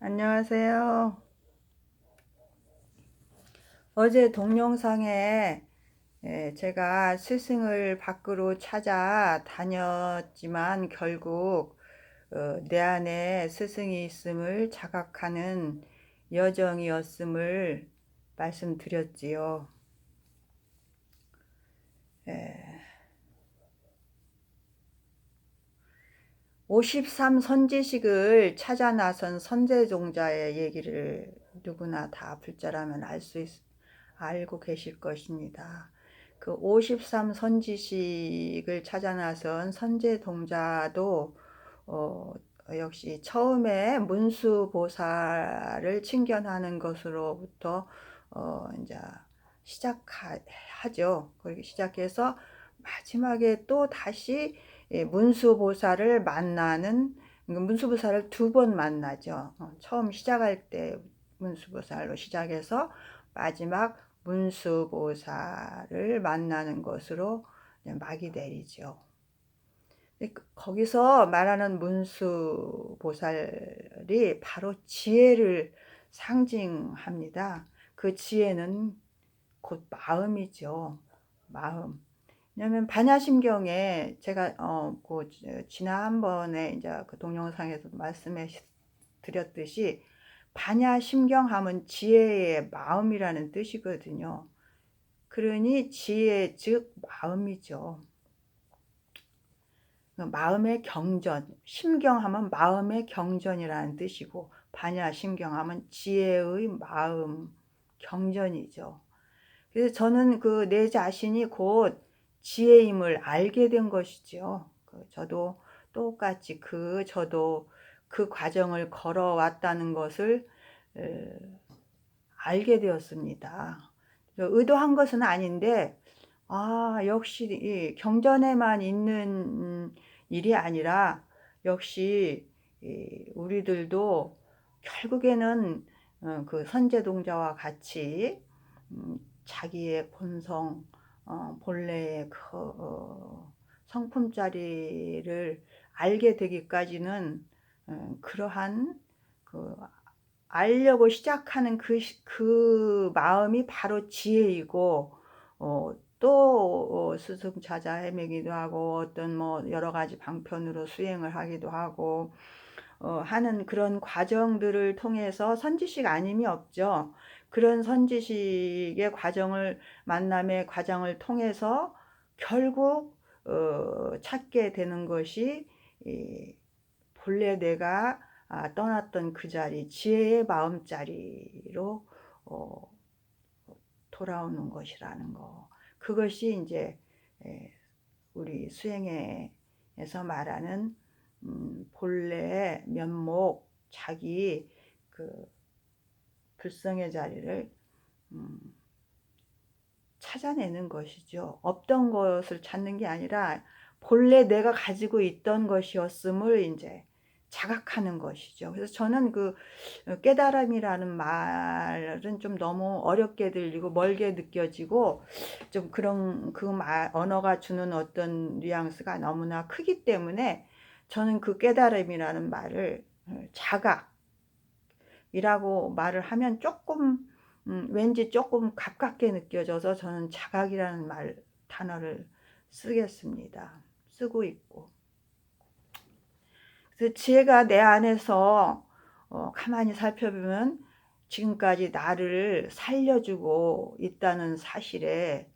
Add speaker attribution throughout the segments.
Speaker 1: 안녕하세요. 어제 동영상에 제가 스승을 밖으로 찾아 다녔지만 결국 내 안에 스승이 있음을 자각하는 여정이었음을 말씀드렸지요. 예, 53 선지식을 찾아 나선 선제종자의 얘기를 누구나 다 불자라면 알고 계실 것입니다. 그 53 선지식을 찾아 나선 선제동자도 어, 역시 처음에 문수보살을 칭견하는 것으로부터 이제 시작하죠. 그렇게 시작해서 마지막에 또 다시 문수보살을 만나는, 문수보살을 두 번 만나죠. 처음 시작할 때 문수보살로 시작해서 마지막 문수보살을 만나는 것으로 막이 내리죠. 거기서 말하는 문수보살이 바로 지혜를 상징합니다. 그 지혜는 곧 마음이죠. 마음. 왜냐면 반야심경에 제가 그 지난번에 이제 그 동영상에서 말씀해 드렸듯이 반야심경하면 지혜의 마음이라는 뜻이거든요. 그러니 지혜 즉 마음이죠. 마음의 경전, 심경하면 마음의 경전이라는 뜻이고 반야심경하면 지혜의 마음 경전이죠. 그래서 저는 그 내 자신이 곧 지혜임을 알게 된 것이죠. 저도 똑같이 저도 그 과정을 걸어왔다는 것을 알게 되었습니다. 의도한 것은 아닌데, 역시 이 경전에만 있는 일이 아니라 역시 우리들도 결국에는 그 선제동자와 같이 자기의 본성, 본래의 성품자리를 알게 되기까지는 그러한 그 알려고 시작하는 그 마음이 바로 지혜이고, 또 스승자자 헤매기도 하고 어떤 뭐 여러 가지 방편으로 수행을 하기도 하고 하는 그런 과정들을 통해서 선지식 아님이 없죠. 그런 선지식의 만남의 과정을 통해서 결국 찾게 되는 것이 본래 내가 떠났던 그 자리, 지혜의 마음자리로 돌아오는 것이라는 거. 그것이 이제 우리 수행에서 말하는 본래의 면목, 자기 그 불성의 자리를 찾아내는 것이죠. 없던 것을 찾는 게 아니라 본래 내가 가지고 있던 것이었음을 이제 자각하는 것이죠. 그래서 저는 그 깨달음이라는 말은 좀 너무 어렵게 들리고 멀게 느껴지고 좀 그런 언어가 주는 어떤 뉘앙스가 너무나 크기 때문에 저는 그 깨달음이라는 말을 자각이라고 말을 하면 조금 왠지 조금 가깝게 느껴져서 저는 자각이라는 단어를 쓰고 있고. 그래서 지혜가 내 안에서 가만히 살펴보면 지금까지 나를 살려주고 있다는 사실에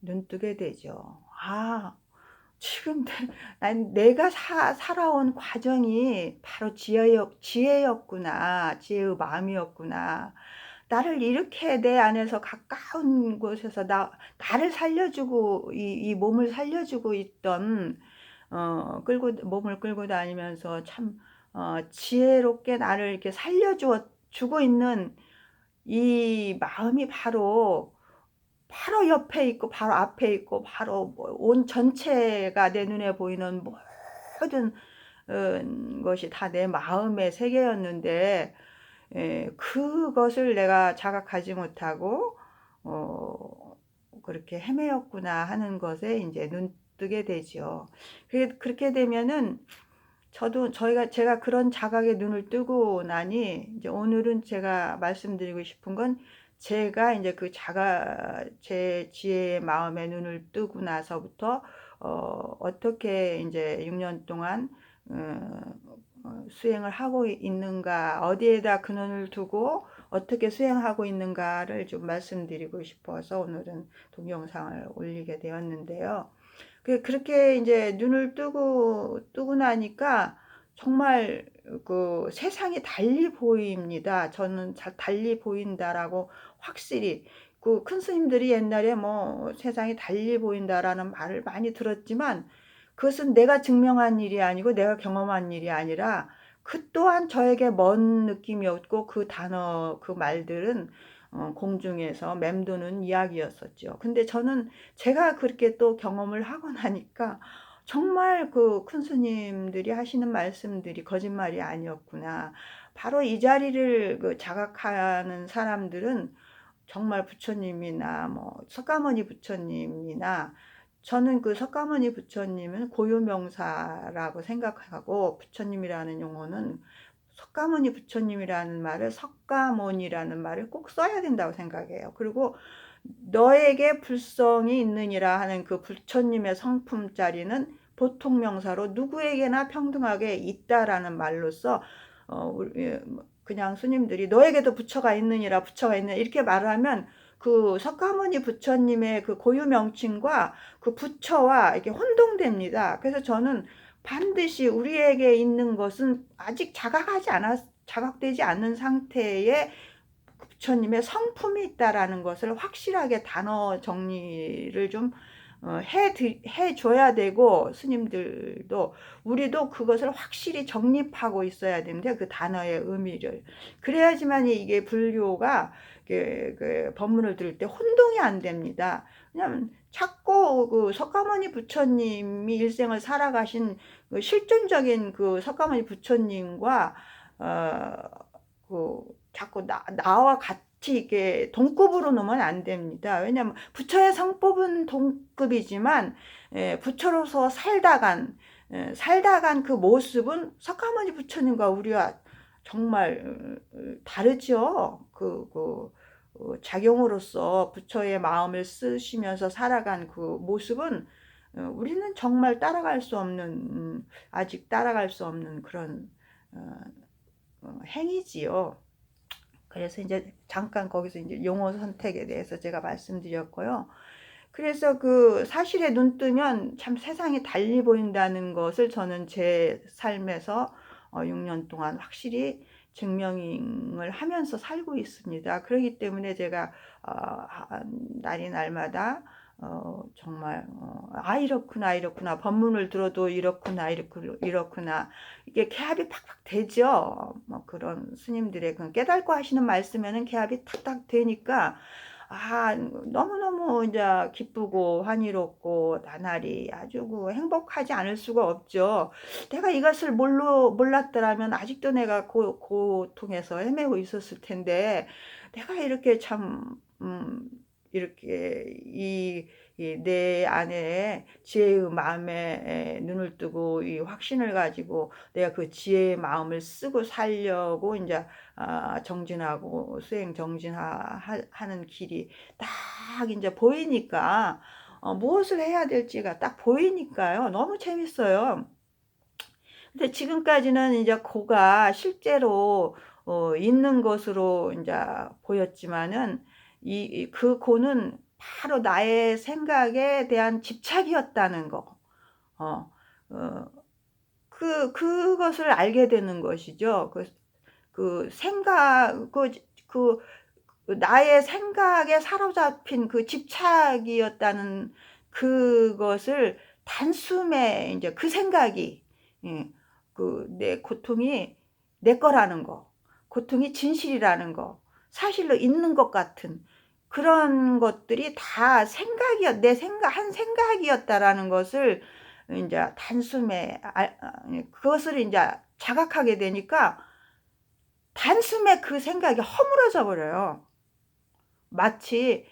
Speaker 1: 눈뜨게 되죠. 지금 내가 살아온 과정이 바로 지혜였구나. 지혜의 마음이었구나. 나를 이렇게 내 안에서 가까운 곳에서 나를 살려주고 이 몸을 살려주고 있던 몸을 끌고 다니면서 참 지혜롭게 나를 이렇게 주고 있는 이 마음이 바로 옆에 있고 바로 앞에 있고 바로 온 전체가 내 눈에 보이는 모든 것이 다 내 마음의 세계였는데 그것을 내가 자각하지 못하고 그렇게 헤매였구나 하는 것에 이제 눈뜨게 되죠. 그렇게 되면은 제가 그런 자각에 눈을 뜨고 나니 이제 오늘은 제가 말씀드리고 싶은 건 제가 이제 그 제 지혜의 마음에 눈을 뜨고 나서부터 어떻게 이제 6년 동안 수행을 하고 있는가, 어디에다 근원을 두고 어떻게 수행하고 있는가를 좀 말씀드리고 싶어서 오늘은 동영상을 올리게 되었는데요. 그렇게 이제 눈을 뜨고 나니까 정말 그 세상이 달리 보입니다. 저는 달리 보인다라고 확실히 그 큰 스님들이 옛날에 뭐 세상이 달리 보인다라는 말을 많이 들었지만 그것은 내가 증명한 일이 아니고 내가 경험한 일이 아니라 그 또한 저에게 먼 느낌이었고 그 단어 그 말들은 공중에서 맴도는 이야기였었죠. 근데 저는 제가 그렇게 또 경험을 하고 나니까 정말 그 큰 스님들이 하시는 말씀들이 거짓말이 아니었구나. 바로 이 자리를 그 자각하는 사람들은 정말 부처님이나 뭐 석가모니 부처님이나 저는 그 석가모니 부처님은 고유명사라고 생각하고 부처님이라는 용어는 석가모니 부처님이라는 말을 석가모니라는 말을 꼭 써야 된다고 생각해요. 그리고 너에게 불성이 있느니라 하는 그 부처님의 성품 자리는 보통 명사로 누구에게나 평등하게 있다라는 말로써 그냥 스님들이 너에게도 부처가 있느니라 부처가 있느니라 이렇게 말하면 그 석가모니 부처님의 그 고유 명칭과 그 부처와 이렇게 혼동됩니다. 그래서 저는 반드시 우리에게 있는 것은 아직 자각되지 않는 상태의 부처님의 성품이 있다라는 것을 확실하게 단어 정리를 좀 해줘야 되고 스님들도 우리도 그것을 확실히 정립하고 있어야 되는데 그 단어의 의미를 그래야지만 이게 불교가 그 법문을 들을 때 혼동이 안 됩니다. 왜냐하면 자꾸 그 석가모니 부처님이 일생을 살아가신 그 실존적인 그 석가모니 부처님과 그 자꾸 나와 같이 이게 동급으로 놓으면 안 됩니다. 왜냐하면 부처의 성법은 동급이지만 부처로서 살다간 그 모습은 석가모니 부처님과 우리와 정말 다르죠. 작용으로서 부처의 마음을 쓰시면서 살아간 그 모습은 우리는 정말 아직 따라갈 수 없는 그런 행위지요. 그래서 이제 잠깐 거기서 이제 용어 선택에 대해서 제가 말씀드렸고요. 그래서 그 사실에 눈 뜨면 참 세상이 달리 보인다는 것을 저는 제 삶에서 6년 동안 확실히 증명을 하면서 살고 있습니다. 그렇기 때문에 제가 날이 날마다 정말 이렇구나 법문을 들어도 이렇구나 이게 개합이 팍팍 되죠. 뭐 그런 스님들의 그 깨닫고 하시는 말씀에는 개합이 탁탁 되니까 너무너무 이제 기쁘고 환희롭고 나날이 아주 그 행복하지 않을 수가 없죠. 내가 이것을 몰랐더라면 아직도 내가 고통에서 헤매고 있었을 텐데 내가 이렇게 참 이렇게 내 안에 지혜의 마음에 눈을 뜨고 이 확신을 가지고 내가 그 지혜의 마음을 쓰고 살려고 이제 정진하고 수행 정진하는 길이 딱 이제 보이니까 무엇을 해야 될지가 딱 보이니까요. 너무 재밌어요. 근데 지금까지는 이제 고가 실제로 있는 것으로 이제 보였지만은 그 고는 바로 나의 생각에 대한 집착이었다는 거. 어, 어, 그것을 알게 되는 것이죠. 그 나의 생각에 사로잡힌 그 집착이었다는 그것을 단숨에 이제 그 생각이, 예, 내 고통이 내 거라는 거, 고통이 진실이라는 거, 사실로 있는 것 같은 그런 것들이 다 한 생각이었다라는 것을 이제 단숨에 그것을 이제 자각하게 되니까 단숨에 그 생각이 허물어져 버려요. 마치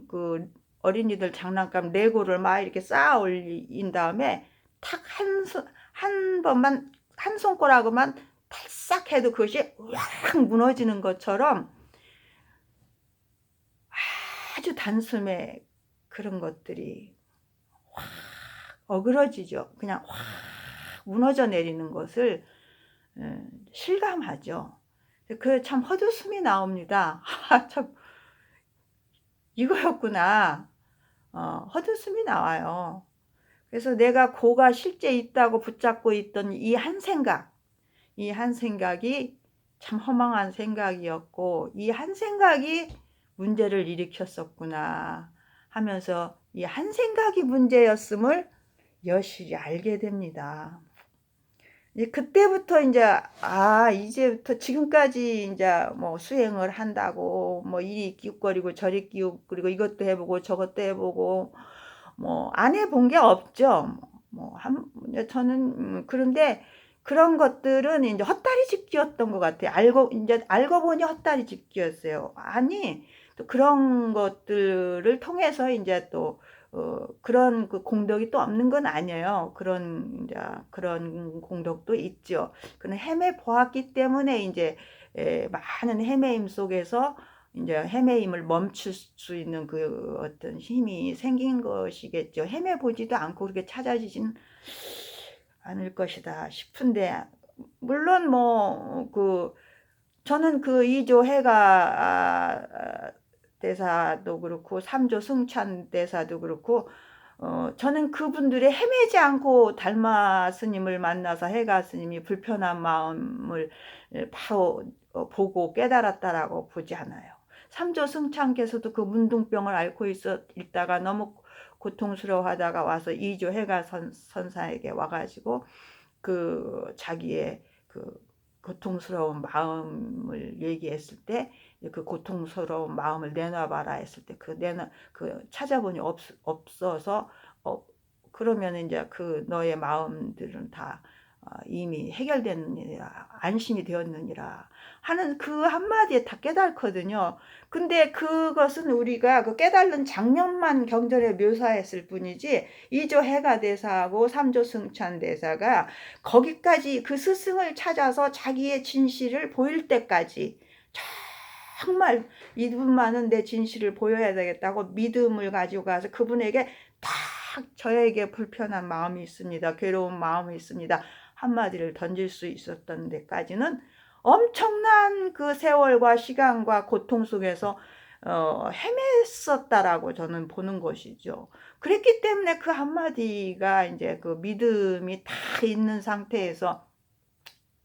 Speaker 1: 그 어린이들 장난감 레고를 막 이렇게 쌓아 올린 다음에 탁 한 번만 한 손가락으로만 탈싹 해도 그것이 으악 무너지는 것처럼 아주 단숨에 그런 것들이 확 어그러지죠. 그냥 확 무너져 내리는 것을 실감하죠. 그 참 헛웃음이 나옵니다. 아, 참 이거였구나. 헛웃음이 나와요. 그래서 내가 고가 실제 있다고 붙잡고 있던 이 한 생각이 참 허망한 생각이었고, 이 한 생각이 문제를 일으켰었구나 하면서 이 한 생각이 문제였음을 여실히 알게 됩니다. 이제 그때부터 이제부터 지금까지 이제 뭐 수행을 한다고 뭐 이리 끼웃거리고 저리 끼웃거리고 이것도 해보고 저것도 해보고 뭐 안 해본 게 없죠. 저는 그런데 그런 것들은 이제 헛다리 짚기였던 것 같아요. 알고 보니 헛다리 짚기였어요. 아니 또 그런 것들을 통해서 이제 또 그런 그 공덕이 또 없는 건 아니에요. 그런 공덕도 있죠. 그는 헤매 보았기 때문에 이제 많은 헤매임 속에서 이제 헤매임을 멈출 수 있는 그 어떤 힘이 생긴 것이겠죠. 헤매 보지도 않고 그렇게 찾아지진 않을 것이다 싶은데, 물론 저는 그 이조 해가 대사도 그렇고 삼조 승찬 대사도 그렇고 저는 그분들의 헤매지 않고 달마 스님을 만나서 해가 스님이 불편한 마음을 바로 보고 깨달았다라고 보지 않아요. 삼조 승찬께서도 그 문둥병을 앓고 있다가 너무 고통스러워하다가 와서 이조 해가 선사에게 와가지고 그 자기의 그 고통스러운 마음을 얘기했을 때, 그 고통스러운 마음을 내놔봐라 했을 때 찾아보니 없어서 그러면 이제 그 너의 마음들은 다 이미 해결됐느니라, 안심이 되었느니라 하는 그 한마디에 다 깨닫거든요. 근데 그것은 우리가 그 깨달는 장면만 경전에 묘사했을 뿐이지, 이조 해가 대사하고 삼조 승찬 대사가 거기까지 그 스승을 찾아서 자기의 진실을 보일 때까지 정말 이분만은 내 진실을 보여야 되겠다고 믿음을 가지고 가서 그분에게 딱 저에게 불편한 마음이 있습니다. 괴로운 마음이 있습니다. 한마디를 던질 수 있었던 데까지는 엄청난 그 세월과 시간과 고통 속에서 헤맸었다라고 저는 보는 것이죠. 그랬기 때문에 그 한마디가 이제 그 믿음이 다 있는 상태에서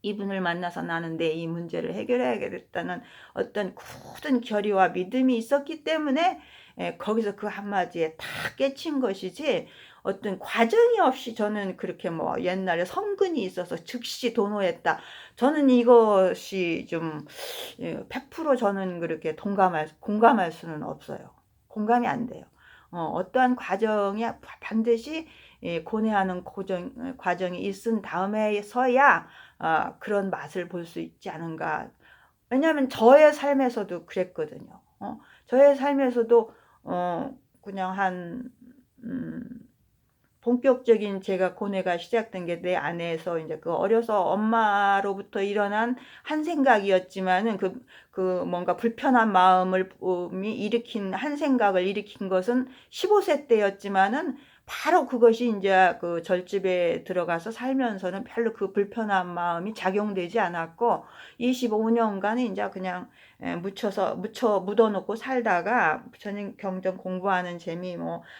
Speaker 1: 이분을 만나서 나는 내 이 문제를 해결해야겠다는 어떤 굳은 결의와 믿음이 있었기 때문에 거기서 그 한마디에 다 깨친 것이지, 어떤 과정이 없이 저는 그렇게 뭐 옛날에 성근이 있어서 즉시 도노했다. 저는 이것이 좀 100% 저는 그렇게 공감할 수는 없어요. 공감이 안 돼요. 어떠한 과정이 반드시 고뇌하는 과정이 있은 다음에서야 그런 맛을 볼 수 있지 않은가. 왜냐하면 저의 삶에서도 그랬거든요. 저의 삶에서도 그냥 음, 본격적인 제가 고뇌가 시작된 게 내 안에서 이제 그 어려서 엄마로부터 일어난 한 생각이었지만은 그 뭔가 불편한 마음이 일으킨 한 생각을 일으킨 것은 15세 때였지만은 바로 그것이 이제 그 절집에 들어가서 살면서는 별로 그 불편한 마음이 작용되지 않았고 25년간 이제 그냥 묻어놓고 살다가 저는 경전 공부하는 재미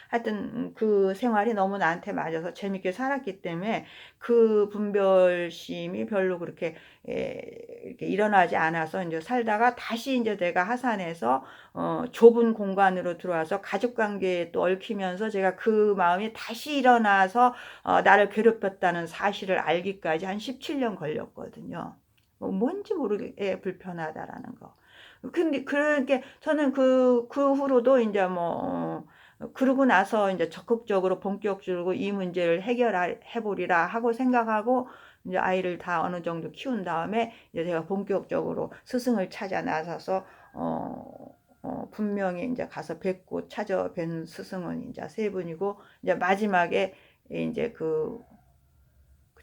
Speaker 1: 하여튼 그 생활이 너무 나한테 맞아서 재밌게 살았기 때문에 그 분별심이 별로 그렇게 이렇게 일어나지 않아서 이제 살다가 다시 이제 내가 하산해서 좁은 공간으로 들어와서 가족 관계에 또 얽히면서 제가 그 마음이 다시 일어나서 나를 괴롭혔다는 사실을 알기까지 한 17년 걸렸거든요. 뭔지 모르게 불편하다라는 거. 근데 그렇게 저는 그 후로도 이제 그러고 나서 이제 적극적으로 본격적으로 이 문제를 해결해 보리라 하고 생각하고 이제 아이를 다 어느 정도 키운 다음에 이제 제가 본격적으로 스승을 찾아 나서서 분명히 이제 가서 찾아뵌 스승은 이제 세 분이고, 이제 마지막에 이제 그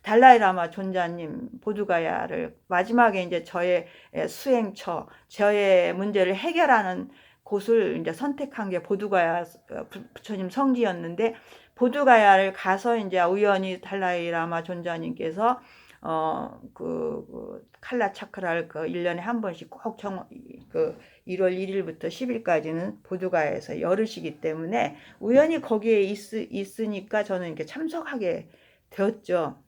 Speaker 1: 달라이라마 존자님 보두가야를 마지막에 이제 저의 수행처, 저의 문제를 해결하는 곳을 이제 선택한 게 보두가야 부처님 성지였는데, 보두가야를 가서 이제 우연히 달라이라마 존자님께서 칼라 차크라를 그 1년에 한 번씩 꼭 그 1월 1일부터 10일까지는 보두가야에서 열으시기 때문에 우연히 거기에 있으니까 저는 이렇게 참석하게 되었죠.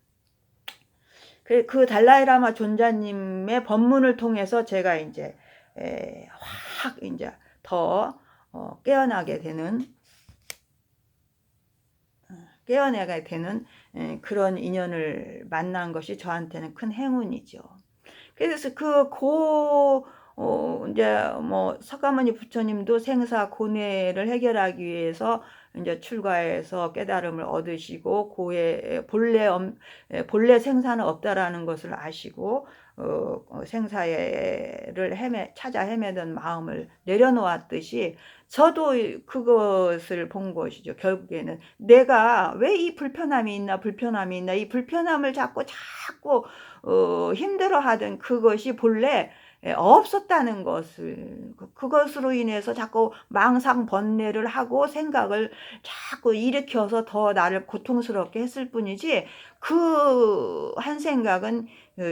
Speaker 1: 그 달라이라마 존자님의 법문을 통해서 제가 이제 확 이제 더 깨어나게 되는 그런 인연을 만난 것이 저한테는 큰 행운이죠. 그래서 이제 뭐 석가모니 부처님도 생사 고뇌를 해결하기 위해서 이제 출가해서 깨달음을 얻으시고 본래 생사는 없다라는 것을 아시고 생사를 찾아 헤매던 마음을 내려놓았듯이 저도 그것을 본 것이죠. 결국에는 내가 왜 이 불편함이 있나 이 불편함을 자꾸 힘들어하던 그것이 본래 없었다는 것을, 그것으로 인해서 자꾸 망상 번뇌를 하고 생각을 자꾸 일으켜서 더 나를 고통스럽게 했을 뿐이지, 그 한 생각은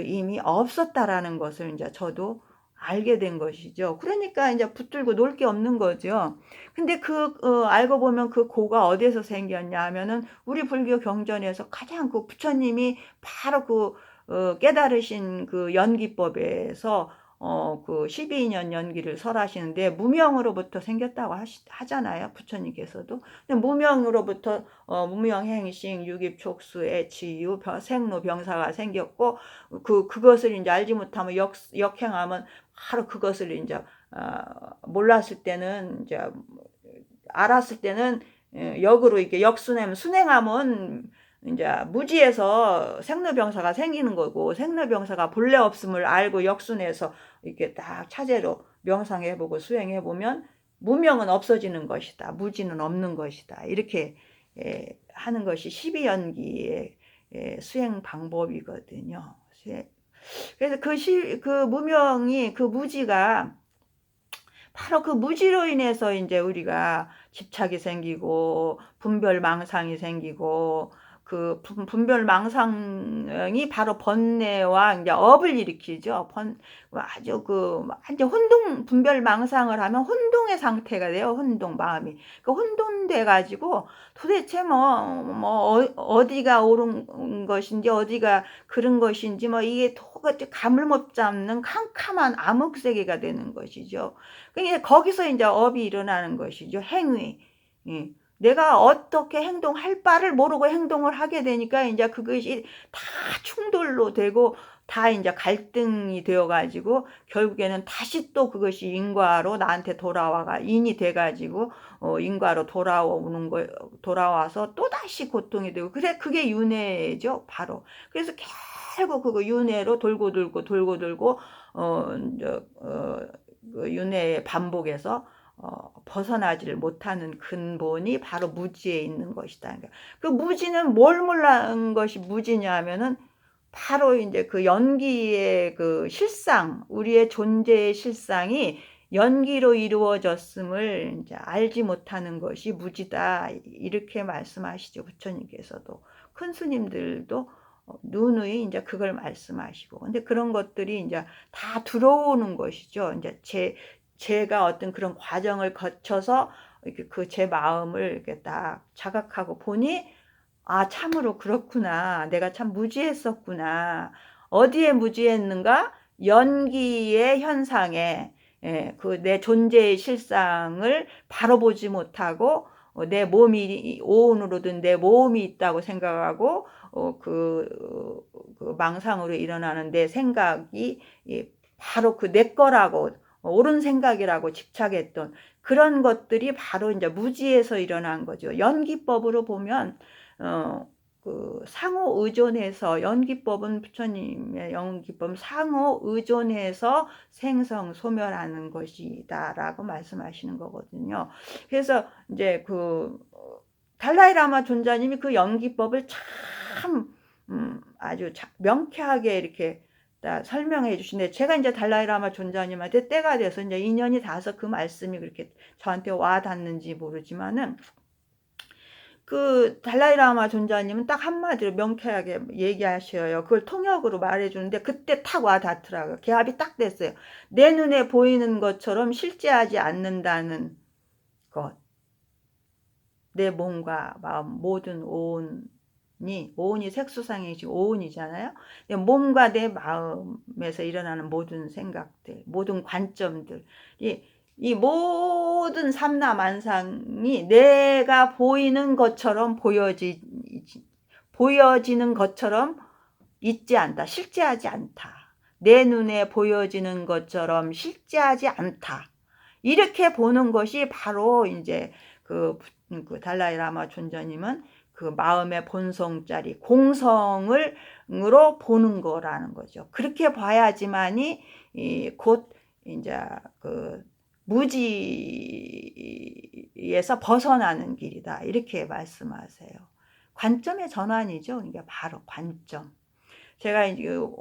Speaker 1: 이미 없었다라는 것을 이제 저도 알게 된 것이죠. 그러니까 이제 붙들고 놀 게 없는 거죠. 근데 알고 보면 그 고가 어디에서 생겼냐 하면은 우리 불교 경전에서 가장 그 부처님이 바로 깨달으신 그 연기법에서 그 12년 연기를 설하시는데 무명으로부터 생겼다고 하잖아요. 부처님께서도. 근데 무명으로부터 무명행식, 유깁촉수, 애치유, 생로, 병사가 생겼고, 그것을 이제 알지 못하면 역행하면 바로 그것을 이제 몰랐을 때는 이제 알았을 때는 역으로 이렇게 순행하면 이제 무지에서 생로병사가 생기는 거고, 생로병사가 본래 없음을 알고 역순해서 이렇게 딱 차제로 명상해보고 수행해보면 무명은 없어지는 것이다, 무지는 없는 것이다, 이렇게 하는 것이 12연기의 수행 방법이거든요. 그래서 그 무명이, 그 무지가 바로 그 무지로 인해서 이제 우리가 집착이 생기고 분별망상이 생기고, 그 분별망상이 바로 번뇌와 이제 업을 일으키죠. 아주 완전 분별망상을 하면 혼동의 상태가 돼요. 마음이. 혼돈돼 가지고 도대체 어디가 옳은 것인지 어디가 그른 것인지 이게 도저히 감을 못 잡는 캄캄한 암흑세계가 되는 것이죠. 그러니까 거기서 이제 업이 일어나는 것이죠. 행위. 내가 어떻게 행동할 바를 모르고 행동을 하게 되니까 이제 그것이 다 충돌로 되고 다 이제 갈등이 되어가지고 결국에는 다시 또 그것이 인과로 나한테 인이 돼가지고 인과로 돌아와서 또 다시 고통이 되고, 그게 윤회죠, 바로. 그래서 결국 그거 윤회로 돌고 돌고 그 윤회의 반복에서 벗어나지를 못하는 근본이 바로 무지에 있는 것이다. 그러니까 그 무지는 뭘 몰라는 것이 무지냐 하면은 바로 이제 그 연기의 그 실상, 우리의 존재의 실상이 연기로 이루어졌음을 이제 알지 못하는 것이 무지다, 이렇게 말씀하시죠. 부처님께서도. 큰 스님들도 누누이 이제 그걸 말씀하시고. 근데 그런 것들이 이제 다 들어오는 것이죠. 이제 제가 어떤 그런 과정을 거쳐서 이렇게 제 마음을 이렇게 딱 자각하고 보니, 참으로 그렇구나. 내가 참 무지했었구나. 어디에 무지했는가? 연기의 현상에, 내 존재의 실상을 바로 보지 못하고, 내 몸이 오온으로든 내 몸이 있다고 생각하고, 그 망상으로 일어나는 내 생각이 바로 내 거라고, 옳은 생각이라고 집착했던 그런 것들이 바로 이제 무지에서 일어난 거죠. 연기법으로 보면 상호 의존해서, 연기법은 부처님의 연기법 상호 의존해서 생성 소멸하는 것이다라고 말씀하시는 거거든요. 그래서 이제 달라이라마 존자님이 그 연기법을 참 아주 명쾌하게 이렇게 다 설명해 주시는데, 제가 이제 달라이라마 존자님한테 때가 돼서 이제 인연이 닿아서 그 말씀이 그렇게 저한테 와 닿는지 모르지만은, 그 달라이라마 존자님은 딱 한마디로 명쾌하게 얘기하셔요. 그걸 통역으로 말해주는데 그때 탁 와 닿더라고요. 개합이 딱 됐어요. 내 눈에 보이는 것처럼 실제하지 않는다는 것. 내 몸과 마음 모든 오온이 색수상이 지금 오온이잖아요. 몸과 내 마음에서 일어나는 모든 생각들, 모든 관점들, 이 모든 삼라만상이 내가 보이는 것처럼 보여지는 것처럼 있지 않다. 실제하지 않다. 내 눈에 보여지는 것처럼 실제하지 않다. 이렇게 보는 것이 바로 이제 그 달라이라마 존자님은 그 마음의 본성짜리 공성으로 보는 거라는 거죠. 그렇게 봐야지만이 곧 이제 그 무지에서 벗어나는 길이다. 이렇게 말씀하세요. 관점의 전환이죠. 이게 바로 관점. 제가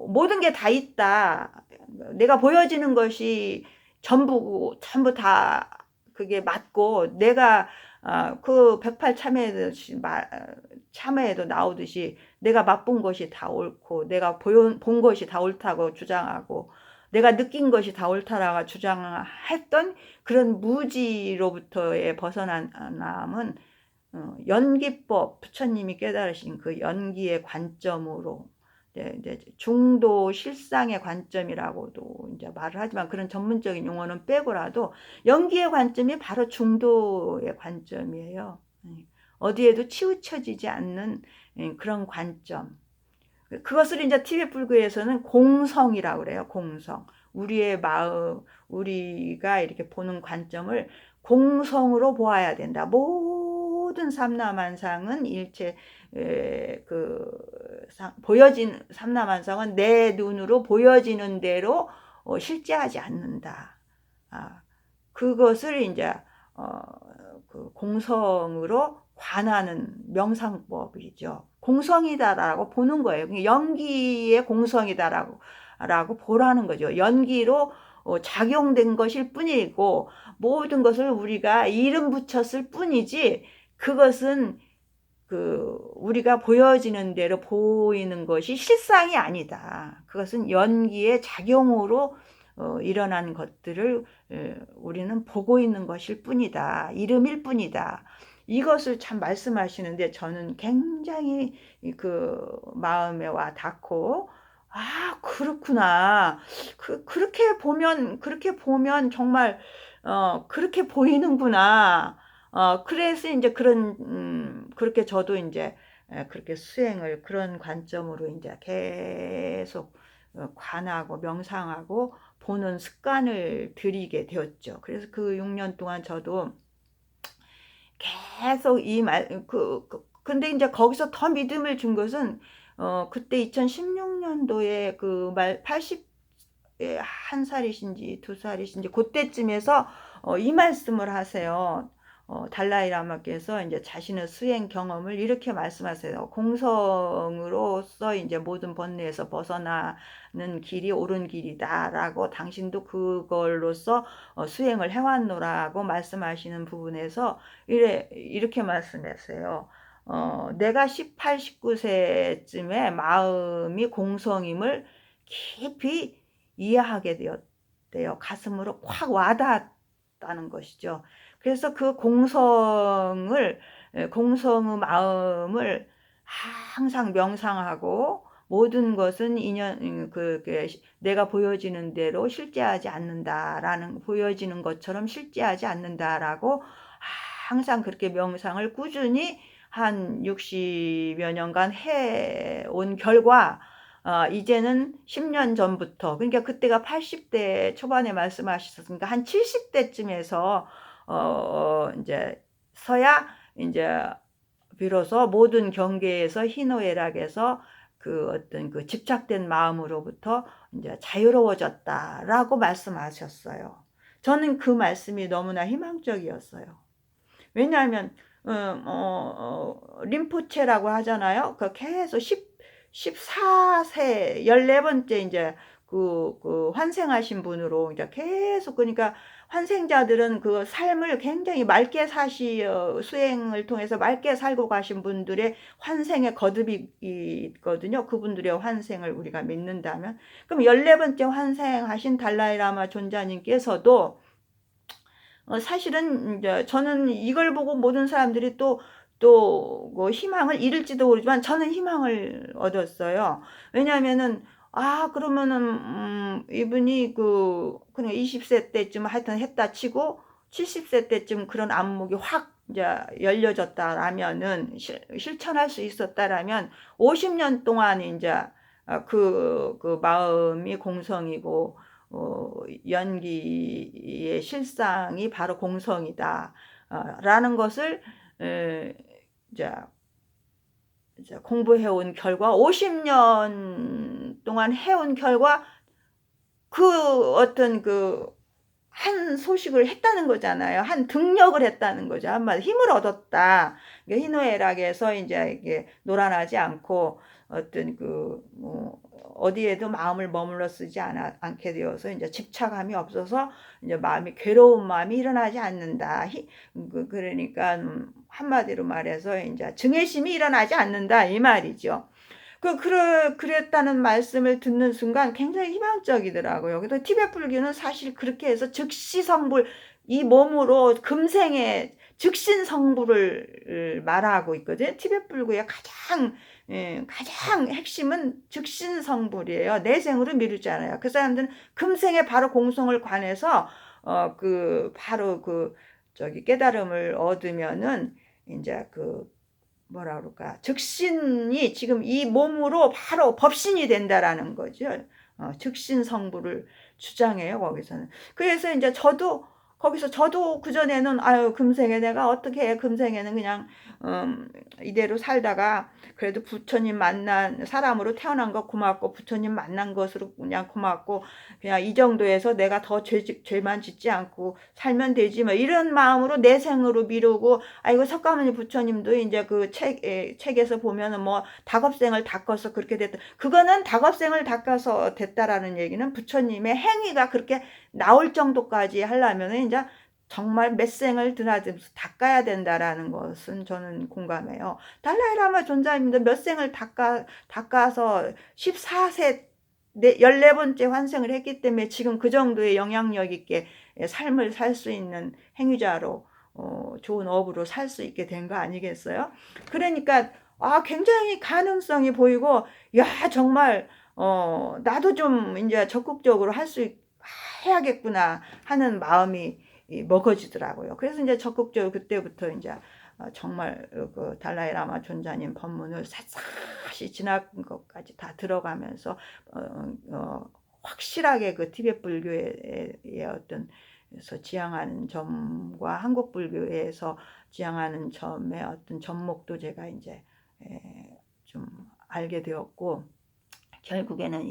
Speaker 1: 모든 게 다 있다. 내가 보여지는 것이 전부 다 그게 맞고, 내가 그 108참회에도 나오듯이 내가 맛본 것이 다 옳고, 내가 본 것이 다 옳다고 주장하고, 내가 느낀 것이 다 옳다라고 주장했던 그런 무지로부터의 벗어남은 연기법, 부처님이 깨달으신 그 연기의 관점으로, 이제 중도 실상의 관점이라고도 이제 말을 하지만, 그런 전문적인 용어는 빼고라도 연기의 관점이 바로 중도의 관점이에요. 어디에도 치우쳐지지 않는 그런 관점. 그것을 이제 티베트 불교에서는 공성이라고 그래요. 공성. 우리의 마음, 우리가 이렇게 보는 관점을 공성으로 보아야 된다. 모든 삼라만상은 일체 보여진 삼라만상은 내 눈으로 보여지는 대로 실제하지 않는다. 그것을 이제 그 공성으로 관하는 명상법이죠. 공성이다라고 보는 거예요. 연기의 공성이다라고 보라는 거죠. 연기로 작용된 것일 뿐이고, 모든 것을 우리가 이름 붙였을 뿐이지, 그것은 우리가 보여지는 대로 보이는 것이 실상이 아니다. 그것은 연기의 작용으로 일어난 것들을 우리는 보고 있는 것일 뿐이다. 이름일 뿐이다. 이것을 참 말씀하시는데, 저는 굉장히 그 마음에 와 닿고, 그렇구나. 그렇게 보면 정말 그렇게 보이는구나. 그래서 이제 그렇게 저도 이제 그렇게 수행을 그런 관점으로 이제 계속 관하고 명상하고 보는 습관을 들이게 되었죠. 그래서 그 6년 동안 저도 계속 근데 이제 거기서 더 믿음을 준 것은, 그때 2016년도에 81살이신지 2살이신지 그때쯤에서 이 말씀을 하세요. 달라이라마께서 이제 자신의 수행 경험을 이렇게 말씀하세요. 공성으로서 이제 모든 번뇌에서 벗어나는 길이 옳은 길이다라고, 당신도 그걸로서 수행을 해왔노라고 말씀하시는 부분에서 이렇게 말씀하세요. 내가 18, 19세쯤에 마음이 공성임을 깊이 이해하게 되었대요. 가슴으로 확 와닿았다는 것이죠. 그래서 그 공성의 마음을 항상 명상하고, 모든 것은 내가 보여지는 대로 실제하지 않는다라는, 보여지는 것처럼 실제하지 않는다라고 항상 그렇게 명상을 꾸준히 한 60여 년간 해온 결과, 이제는 10년 전부터, 그러니까 그때가 80대 초반에 말씀하셨으니까 한 70대쯤에서 이제 이제 비로소 모든 경계에서 희노애락에서 어떤 집착된 마음으로부터 이제 자유로워졌다라고 말씀하셨어요. 저는 그 말씀이 너무나 희망적이었어요. 왜냐하면 림포체라고 하잖아요. 계속 14세 14번째 이제 그 환생하신 분으로 이제 계속, 그러니까 환생자들은 그 삶을 굉장히 맑게 수행을 통해서 맑게 살고 가신 분들의 환생의 거듭이 있거든요. 그분들의 환생을 우리가 믿는다면, 그럼 14번째 환생하신 달라이라마 존자님께서도 사실은 이제 저는 이걸 보고 모든 사람들이 뭐 희망을 잃을지도 모르지만 저는 희망을 얻었어요. 왜냐하면은 그러면은 이분이 그냥 20세 때쯤 하여튼 했다 치고 70세 때쯤 그런 안목이 확 이제 열려졌다라면은 실천할 수 있었다라면 50년 동안 이제 그 마음이 공성이고 연기의 실상이 바로 공성이다 라는 것을 이제 공부해온 결과, 50년 동안 해온 결과 그 어떤 한 소식을 했다는 거잖아요. 한 등력을 했다는 거죠. 한마디 힘을 얻었다. 희노애락에서 이제 이게 노란하지 않고 어떤 어디에도 마음을 머물러 쓰지 않게 되어서 이제 집착함이 없어서 이제 괴로운 마음이 일어나지 않는다. 그러니까 한마디로 말해서 이제 증애심이 일어나지 않는다 이 말이죠. 그랬다는 말씀을 듣는 순간 굉장히 희망적이더라고요. 그래서 티베트 불교는 사실 그렇게 해서 즉시 성불, 이 몸으로 금생의 즉신 성불을 말하고 있거든요. 티베트 불교의 가장 핵심은 즉신 성불이에요. 내생으로 미루지 않아요. 그 사람들은 금생에 바로 공성을 관해서 바로 깨달음을 얻으면은 이제 뭐라 그럴까, 즉신이 지금 이 몸으로 바로 법신이 된다라는 거죠. 즉신 성불을 주장해요, 거기서는. 그래서 이제 저도 그전에는 금생에 내가 어떻게 해, 금생에는 그냥 이대로 살다가 그래도 부처님 만난 사람으로 태어난 거 고맙고 부처님 만난 것으로 그냥 고맙고 그냥 이 정도에서 내가 더 죄만 짓지 않고 살면 되지 뭐 이런 마음으로 내생으로 미루고, 이거 석가모니 부처님도 이제 그 책에서 보면은 뭐 다겁생을 닦아서 그렇게 됐다. 그거는 다겁생을 닦아서 됐다라는 얘기는 부처님의 행위가 그렇게 나올 정도까지 하려면 이제 정말 몇 생을 드나들면서 닦아야 된다라는 것은 저는 공감해요. 달라이라마 존자입니다. 몇 생을 닦아서 14세 14번째 환생을 했기 때문에 지금 그 정도의 영향력 있게 삶을 살 수 있는 행위자로 좋은 업으로 살 수 있게 된 거 아니겠어요? 그러니까 굉장히 가능성이 보이고, 정말 나도 좀 이제 적극적으로 해야겠구나 하는 마음이 먹어지더라고요. 그래서 이제 적극적으로 그때부터 이제 정말 그 달라이라마 존자님 법문을 샅샅이 지난 것까지 다 들어가면서 확실하게 그 티베트 불교의 어떤 지향하는 점과 한국 불교에서 지향하는 점의 어떤 접목도 제가 이제 좀 알게 되었고, 결국에는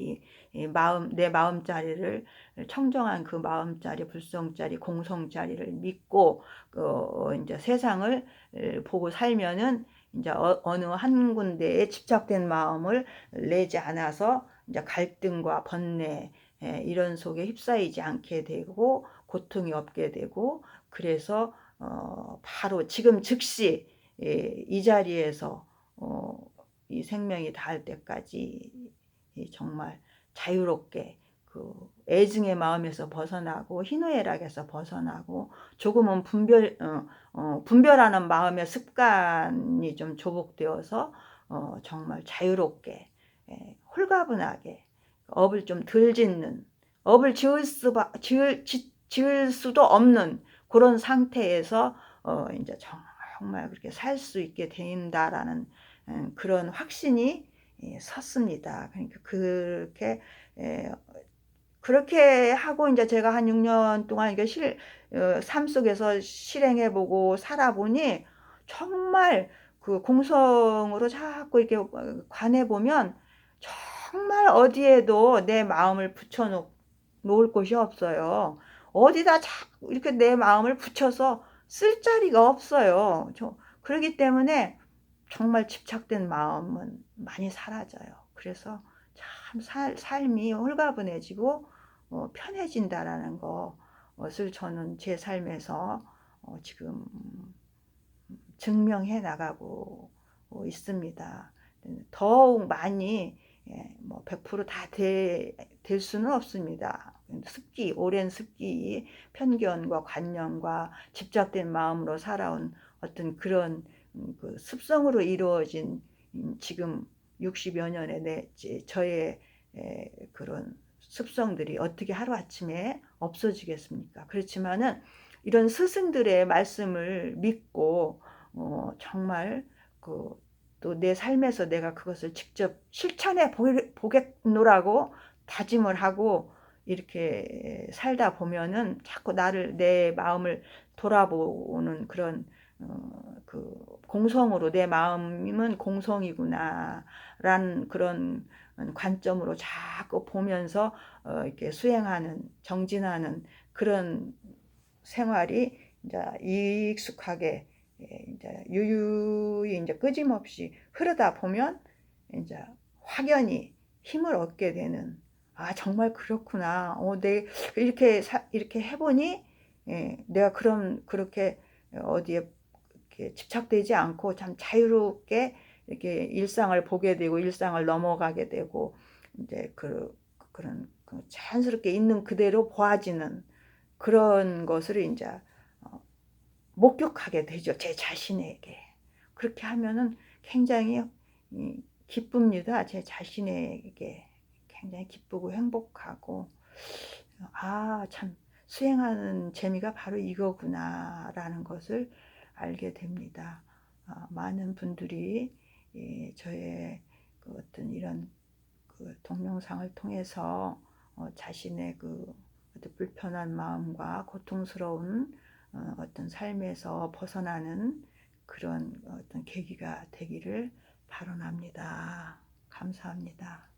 Speaker 1: 내 마음자리를 청정한 그 마음자리, 불성자리, 공성자리를 믿고 이제 세상을 보고 살면은 이제 어느 한 군데에 집착된 마음을 내지 않아서 이제 갈등과 번뇌 이런 속에 휩싸이지 않게 되고 고통이 없게 되고, 그래서 바로 지금 즉시 이 자리에서 이 생명이 닿을 때까지 정말 자유롭게 애증의 마음에서 벗어나고 희노애락에서 벗어나고, 조금은 분별하는 마음의 습관이 좀 조복되어서 정말 자유롭게 홀가분하게 업을 좀 덜 짓는, 업을 지을 수도 없는 그런 상태에서 이제 정말 그렇게 살 수 있게 된다라는 그런 확신이 섰습니다. 그러니까 그렇게 하고 이제 제가 한 6년 동안 이게 삶 속에서 실행해보고 살아보니 정말 그 공성으로 자꾸 이렇게 관해보면 정말 어디에도 내 마음을 놓을 곳이 없어요. 어디다 자꾸 이렇게 내 마음을 붙여서 쓸 자리가 없어요. 그렇기 때문에 정말 집착된 마음은 많이 사라져요. 그래서 참 삶이 홀가분해지고 편해진다라는 것을 저는 제 삶에서 지금 증명해 나가고 있습니다. 더욱 많이 뭐 100%다 될 수는 없습니다. 오랜 습기, 편견과 관념과 집착된 마음으로 살아온 어떤 그런 그 습성으로 이루어진 지금 60여 년의 저의 그런 습성들이 어떻게 하루아침에 없어지겠습니까? 그렇지만은 이런 스승들의 말씀을 믿고 정말 또 내 삶에서 내가 그것을 직접 실천해 보겠노라고 다짐을 하고 이렇게 살다 보면은 자꾸 내 마음을 돌아보는 그런 그 공성으로 내 마음은 공성이구나라는 그런 관점으로 자꾸 보면서 이렇게 수행하는 정진하는 그런 생활이 이제 익숙하게 이제 유유히 이제 끊임없이 흐르다 보면 이제 확연히 힘을 얻게 되는, 아 정말 그렇구나. 이렇게 해보니 내가 그렇게 어디에 이렇게 집착되지 않고 참 자유롭게 이렇게 일상을 보게 되고 일상을 넘어가게 되고 이제 그런 자연스럽게 있는 그대로 보아지는 그런 것을 이제 목격하게 되죠. 제 자신에게. 그렇게 하면은 굉장히 기쁩니다. 제 자신에게 굉장히 기쁘고 행복하고, 아, 참 수행하는 재미가 바로 이거구나라는 것을 알게 됩니다. 많은 분들이 저의 그 어떤 이런 그 동영상을 통해서 자신의 그 어떤 불편한 마음과 고통스러운 어떤 삶에서 벗어나는 그런 어떤 계기가 되기를 바라랍니다. 감사합니다.